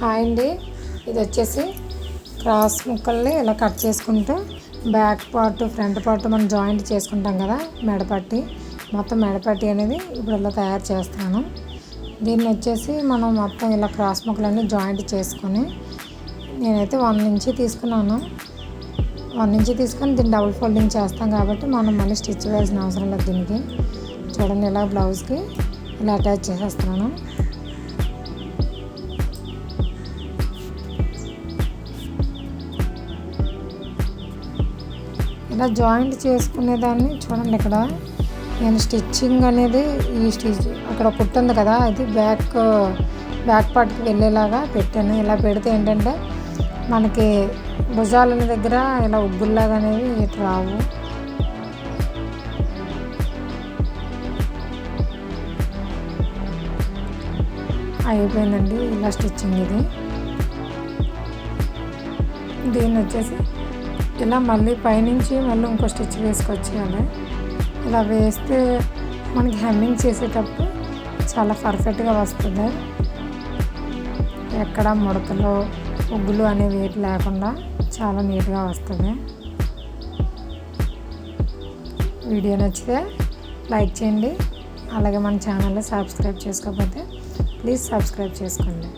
Hi అండి, ఇది వచ్చేసి క్రాస్ ముక్కల్ని ఇలా కట్ చేసుకుంటూ బ్యాక్ పార్ట్ ఫ్రంట్ పార్ట్ మనం జాయింట్ చేసుకుంటాం కదా, మెడపట్టి మొత్తం మెడపట్టి అనేది ఇప్పుడు ఇలా తయారు చేస్తున్నాను. దీన్ని వచ్చేసి మనం మొత్తం ఇలా క్రాస్ ముక్కలన్నీ జాయింట్ చేసుకొని నేనైతే 1 ఇంచ్ తీసుకున్నాను. 1 ఇంచ్ తీసుకొని దీన్ని డబుల్ ఫోల్డింగ్ చేస్తాం కాబట్టి మనం మళ్ళీ స్టిచ్ వేయాల్సిన అవసరం లేదు. దీనికి చూడండి, ఇలా బ్లౌజ్కి ఇలా అటాచ్ చేసేస్తున్నాను. ఇలా జాయింట్ చేసుకునేదాన్ని చూడండి, ఇక్కడ నేను స్టిచ్చింగ్ అనేది ఈ స్టిచ్ అక్కడ కుట్టు ఉంది కదా, అది బ్యాక్ పార్ట్కి వెళ్ళేలాగా పెట్టాను. ఇలా పెడితే ఏంటంటే మనకి భుజాల దగ్గర ఇలా ఉగ్గుల్లాగా అనేవి ఇటు రావు. అయిపోయిందండి ఇలా స్టిచ్చింగ్. దీన్ని వచ్చేసి ఇలా మళ్ళీ పైనుంచి మళ్ళీ ఇంకో స్టిచ్ వేసుకొచ్చేయాలి. ఇలా వేస్తే మనకి హెమ్మింగ్ చేసేటప్పుడు చాలా పర్ఫెక్ట్గా వస్తుంది. ఎక్కడ ముడతలు ఉగ్గులు అనేవి ఏటి లేకుండా చాలా నీట్గా వస్తుంది. వీడియో నచ్చితే లైక్ చేయండి, అలాగే మన ఛానల్ని సబ్స్క్రైబ్ చేసుకోకపోతే ప్లీజ్ సబ్స్క్రైబ్ చేసుకోండి.